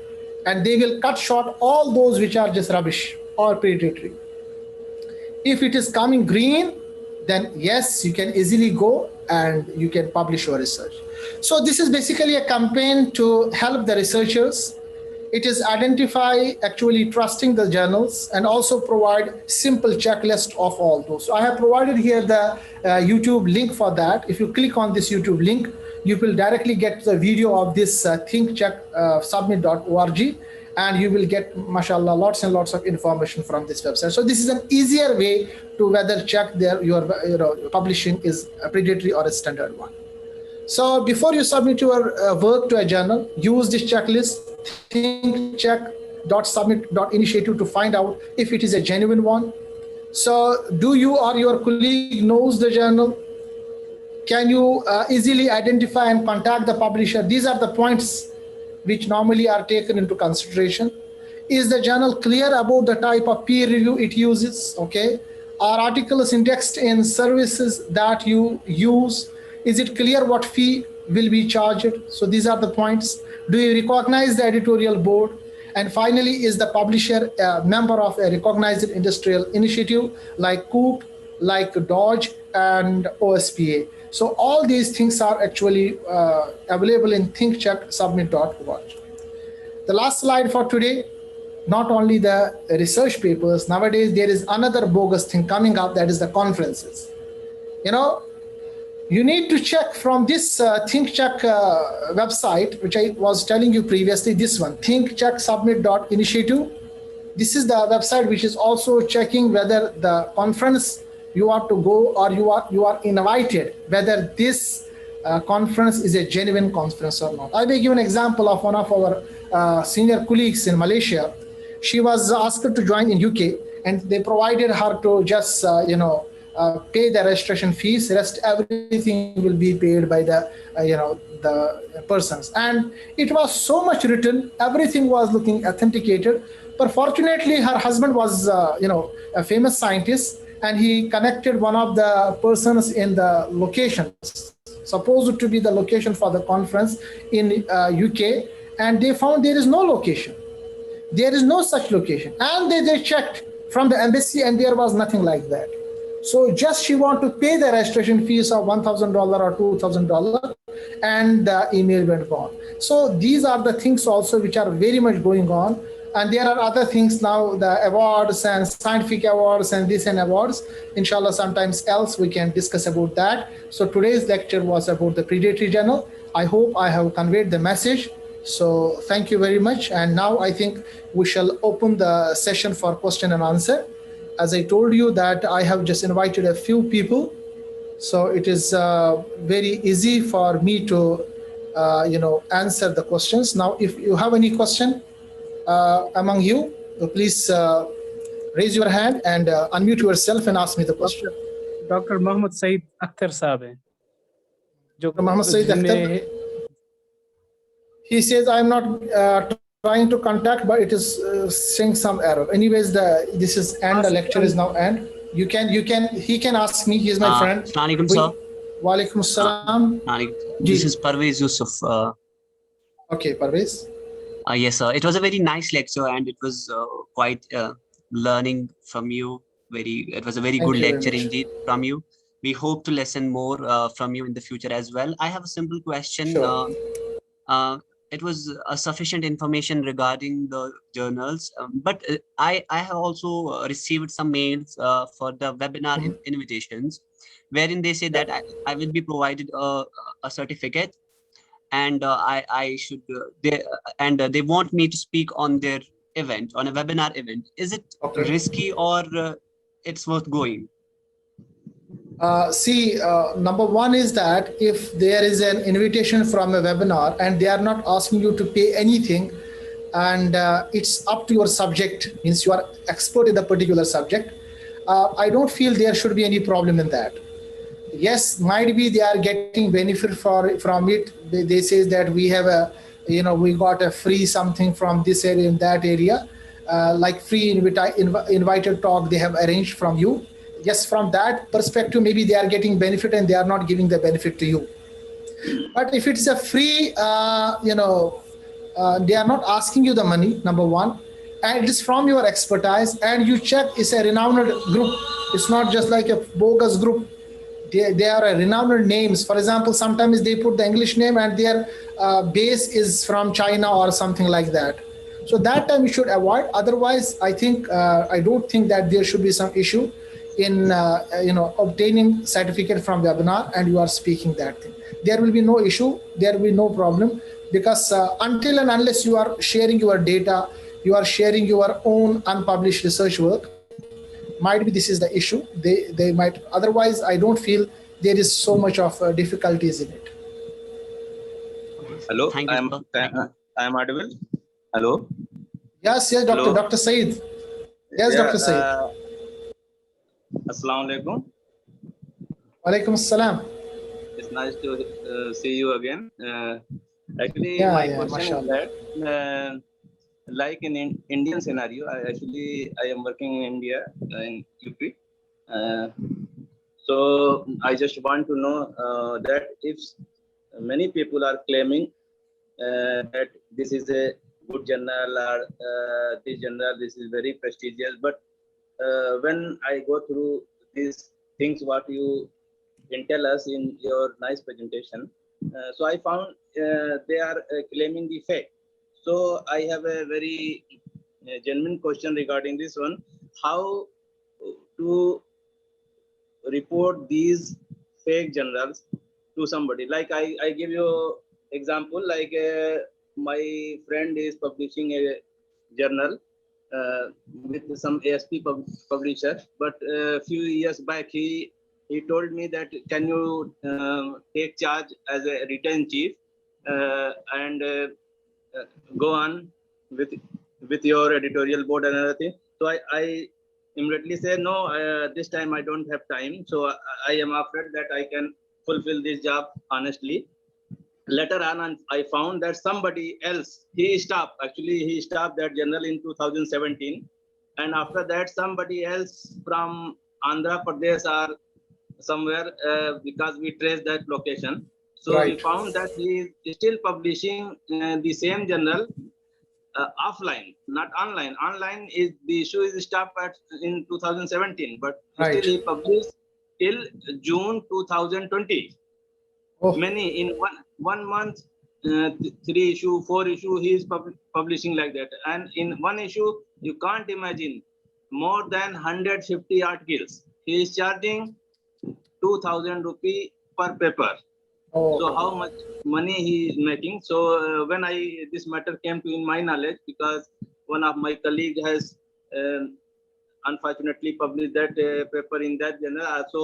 and they will cut short all those which are just rubbish or predatory. If it is coming green, then yes, you can easily go and you can publish your research. So this is basically a campaign to help the researchers. It is identify actually trusting the journals and also provide simple checklist of all those. So I have provided here the YouTube link for that. If you click on this YouTube link, you will directly get the video of this think check submit.org, and you will get, mashallah, lots and lots of information from this website. So this is an easier way to whether check your publishing is a predatory or a standard one. So before you submit your work to a journal, use this checklist, thinkcheck.submit.initiative, to find out if it is a genuine one. So do you or your colleague knows the journal? Can you easily identify and contact the publisher? These are the points which normally are taken into consideration. Is the journal clear about the type of peer review it uses? Okay. Are articles indexed in services that you use? Is it clear what fee will be charged? So these are the points. Do you recognize the editorial board? And finally, is the publisher a member of a recognized industrial initiative like COOP, like Dodge and OSPA? So all these things are actually available in thinkcheck.submit.org. The last slide for today, not only the research papers, nowadays there is another bogus thing coming up, that is the conferences. You need to check from this ThinkCheck website, which I was telling you previously, this one, thinkchecksubmit.initiative. This is the website which is also checking whether the conference you are to go or you are invited, whether this conference is a genuine conference or not. I may give an example of one of our senior colleagues in Malaysia. She was asked to join in UK, and they provided her to just pay the registration fees. Rest everything will be paid by the the persons. And it was so much written, everything was looking authenticated. But fortunately, her husband was a famous scientist, and he connected one of the persons in the location, supposed to be the location for the conference in UK, and they found there is no location. There is no such location. And they checked from the embassy, and there was nothing like that. So just she want to pay the registration fees of $1,000 or $2,000, and the email went gone. So these are the things also which are very much going on. And there are other things now, the awards and scientific awards and this and awards. Inshallah, sometimes else we can discuss about that. So today's lecture was about the predatory journal. I hope I have conveyed the message. So thank you very much. And now I think we shall open the session for question and answer. As I told you that I have just invited a few people. So it is very easy for me to, answer the questions. Now, if you have any question, among you, please raise your hand and unmute yourself and ask me the question. Dr. Mohammed Saeed Akhtar Saab hai. Dr. Mohammed Saeed Akhtar. He says, I'm not trying to contact, but it is saying some error. Anyways, this is end. The lecture is now end. He can ask me. He is my friend. Assalamualaikum, sir. Walaikum assalam. This is Parvez Yusuf. Okay, Parvez. Yes, sir. It was a very nice lecture, and it was quite learning from you. It was a very good lecture indeed from you. We hope to listen more from you in the future as well. I have a simple question. Sure. It was sufficient information regarding the journals, but I have also received some mails for the webinar invitations, wherein they say that I will be provided a certificate, and I should they want me to speak on their event, on a webinar event. Is it risky or it's worth going? Number one is that if there is an invitation from a webinar and they are not asking you to pay anything, and it's up to your subject, means you are expert in the particular subject. I don't feel there should be any problem in that. Yes, might be they are getting benefit from it. They say that we have we got a free something from this area in that area, like free invited talk they have arranged from you. Yes, from that perspective, maybe they are getting benefit and they are not giving the benefit to you. But if it's a free, they are not asking you the money, number one, and it is from your expertise, and you check it's a renowned group. It's not just like a bogus group. They are a renowned names. For example, sometimes they put the English name and their base is from China or something like that. So that time you should avoid. Otherwise, I think I don't think that there should be some issue in obtaining certificate from webinar and you are speaking that thing. There will be no issue. There will be no problem, because until and unless you are sharing your data, you are sharing your own unpublished research work, might be this is the issue. They might. Otherwise, I don't feel there is so much of difficulties in it. Hello, Thank you, sir. I am audible. Hello. Yes, Dr. Saeed. Yes, Yeah, Dr. Saeed. Assalamu alaikum. Walaikum assalam. It's nice to see you again. Actually, Yeah, my yeah, question is mashallah. that, like in Indian scenario, I am working in India in UP. So I just want to know that if many people are claiming that this is a good journal or this is very prestigious, but when I go through these things, what you tell us in your nice presentation, so I found they are claiming the fake. So I have a very genuine question regarding this one: how to report these fake journals to somebody? Like I give you example, like my friend is publishing a journal with some ASP publisher, but a few years back he told me that can you take charge as a editor chief and go on with your editorial board and everything. So I immediately say no, this time I don't have time, so I am afraid that I can fulfill this job honestly. Later on, I found that somebody else, he stopped that journal in 2017, and after that somebody else from Andhra Pradesh or somewhere, because we traced that location, so Right. we found that he is still publishing the same journal offline, not online. Online is the issue is stopped in 2017, but Right. still he published till June 2020. Oh, Many in one month, 3 issue, 4 issue, he is publishing like that. And in one issue, you can't imagine more than 150 articles. He is charging 2,000 rupee per paper. oh. So how much money he is making? So when this matter came to in my knowledge, because one of my colleague has unfortunately published that paper in that journal. So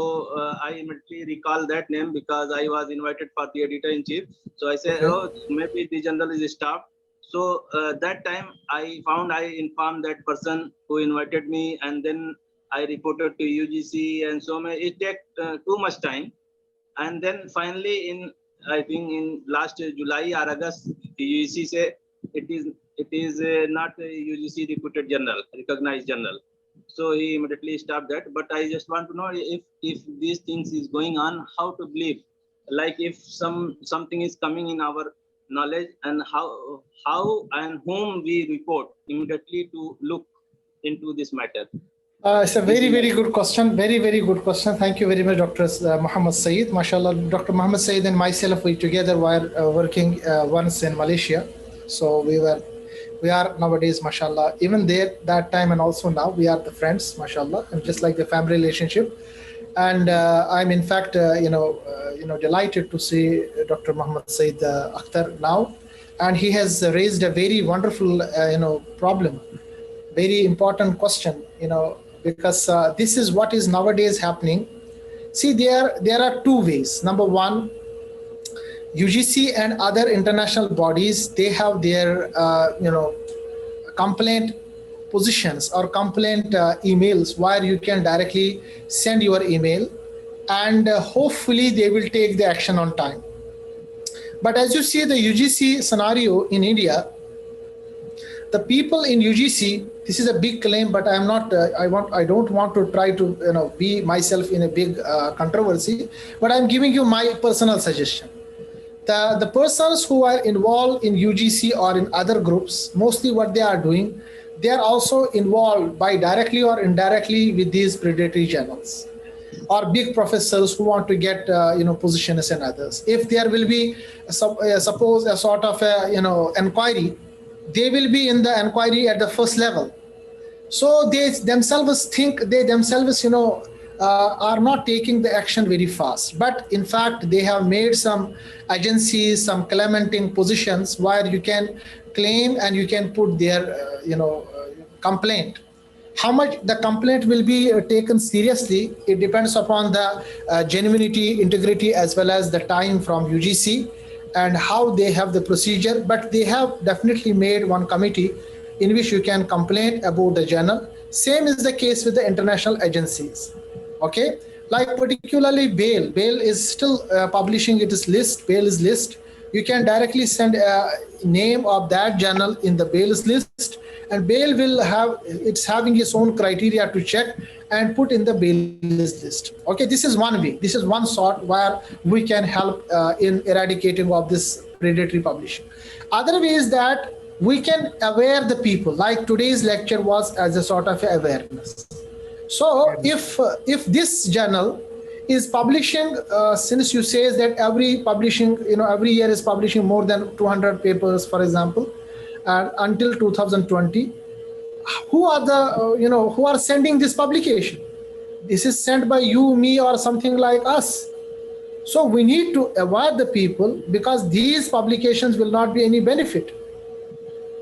I immediately recall that name because I was invited for the editor-in-chief. So I said, Okay. oh, maybe the journal is stopped. So that time I informed that person who invited me, and then I reported to UGC, and so it took too much time. And then finally, I think in last July or August, the UGC said it is not a UGC reputed journal, recognized journal. So he immediately stopped that. But I just want to know if these things is going on, how to believe, like if something is coming in our knowledge, and how and whom we report immediately to look into this matter. It's a very, very good question. Very, very good question. Thank you very much, Dr. Muhammad Saeed. MashaAllah, Dr. Muhammad Saeed and myself, we together were working once in Malaysia. So we are nowadays, mashallah, even there that time and also now we are the friends, mashallah, and just like the family relationship. And I'm in fact, delighted to see Dr. Muhammad Saeed Akhtar now, and he has raised a very wonderful, problem, very important question, because this is what is nowadays happening. See, there are two ways. Number one, UGC and other international bodies, they have their complaint positions or complaint emails where you can directly send your email, and hopefully they will take the action on time. But as you see the UGC scenario in India, the people in UGC, this is a big claim, but I'm not. I don't want to try to be myself in a big controversy. But I'm giving you my personal suggestion. The persons who are involved in UGC or in other groups, mostly what they are doing, they are also involved by directly or indirectly with these predatory journals, or big professors who want to get positions and others. If there will be suppose a sort of inquiry, they will be in the inquiry at the first level. So they themselves are not taking the action very fast. But in fact, they have made some agencies, some claiming positions where you can claim and you can put their complaint. How much the complaint will be taken seriously, it depends upon the genuinity, integrity, as well as the time from UGC and how they have the procedure. But they have definitely made one committee in which you can complain about the journal. Same is the case with the international agencies. Okay, like particularly Bail is still publishing its list. Bail is list. You can directly send a name of that journal in the Bail's list, and Bail will have having its own criteria to check and put in the Bail's list. Okay, this is one way. This is one sort where we can help in eradicating of this predatory publishing. Other way is that we can aware the people. Like today's lecture was as a sort of awareness. So if this journal is publishing, since you say that every year is publishing more than 200 papers, for example, until 2020, who are the who are sending this publication? This is sent by you, me, or something like us. So we need to avoid the people, because these publications will not be any benefit.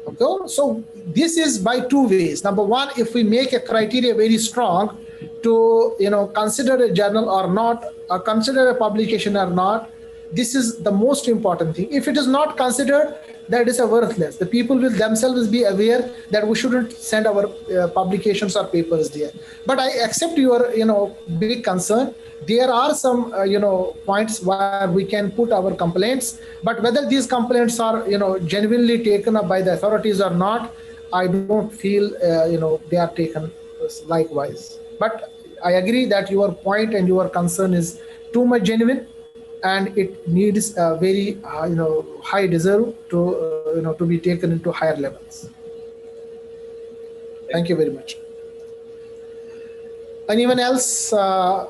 Okay, so this is by two ways. Number one, if we make a criteria very strong to consider a journal or not, or consider a publication or not, this is the most important thing. If it is not considered, that is a worthless. The people will themselves be aware that we shouldn't send our publications or papers there. But I accept your big concern. There are some points where we can put our complaints, but whether these complaints are genuinely taken up by the authorities or not, I don't feel they are taken likewise. But I agree that your point and your concern is too much genuine, and it needs a very high deserve to be taken into higher levels. Thank you very much. Anyone else?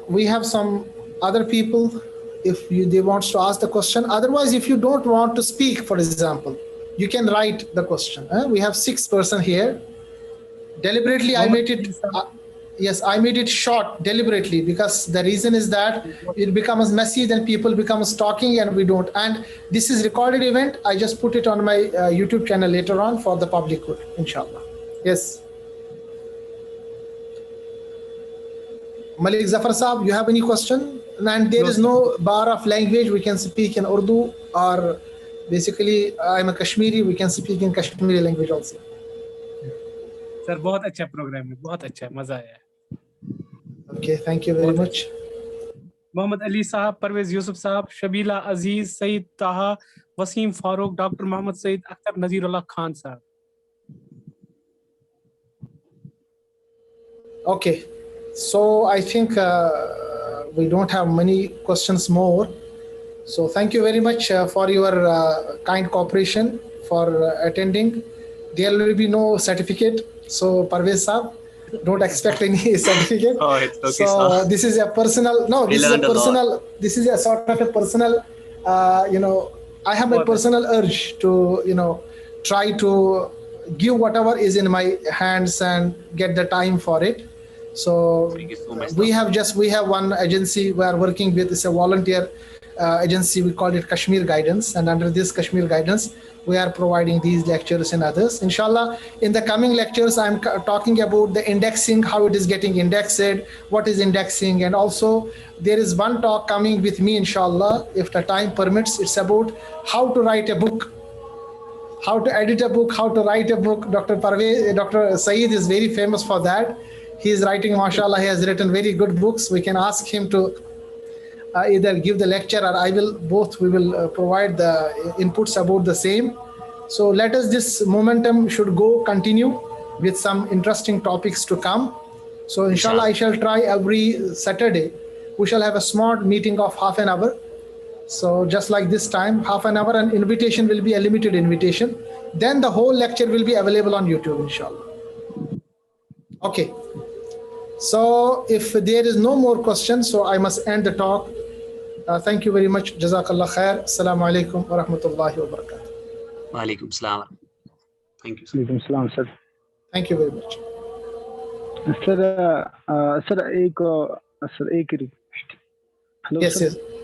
We have some other people if they want to ask the question. Otherwise, if you don't want to speak, for example, you can write the question. We have 6 persons here. Deliberately, I made it. Yes, I made it short deliberately, because the reason is that it becomes messy, then people becomes talking and we don't. And this is recorded event. I just put it on my YouTube channel later on for the public good, inshallah. Yes. Malik Zafar Saab, you have any question? And there is no bar of language. We can speak in Urdu, or basically I'm a Kashmiri. We can speak in Kashmiri language also. Sir बहुत अच्छा programme है, बहुत अच्छा है, मजा आया. Okay, thank you very much. Mohammad Ali साहब, परवेज यूसुफ साहब, शबीला अजीज, सईद ताहा, वसीम फारूक, डॉक्टर मोहम्मद सईद अख्तर, नजीरुल्लाह खान साहब. Okay, so I think we don't have many questions more. So thank you very much for your kind cooperation, for attending. There will be no certificate. So Parvez Saab, don't expect any certificate. Oh, it's okay, so sir. this is a personal, this is a sort of a personal, I have a personal urge to, try to give whatever is in my hands and get the time for it. So Thank you so much, we have one agency we are working with. It's a volunteer agency. We call it Kashmir Guidance. And under this Kashmir Guidance, we are providing these lectures and others. Inshallah, in the coming lectures, I'm talking about the indexing, how it is getting indexed, what is indexing. And also there is one talk coming with me, inshallah, if the time permits. It's about how to write a book. how to edit a book, how to write a book. Dr. Saeed is very famous for that. He is writing, mashallah, he has written very good books. We can ask him to either give the lecture or we will provide the inputs about the same. So let us, this momentum should continue with some interesting topics to come. So inshallah, I shall try every Saturday. We shall have a small meeting of half an hour. So just like this time, half an hour, and invitation will be a limited invitation. Then the whole lecture will be available on YouTube, inshallah. Okay. So if there is no more questions, so I must end the talk. Thank you very much. Jazakallah khair. Assalamu alaikum wa rahmatullahi wa barakatuh. Wa alaikum salam. Thank you. Alaikum salam, sir. Thank you very much. Sir, एक request. Hello, Yes, sir. yes.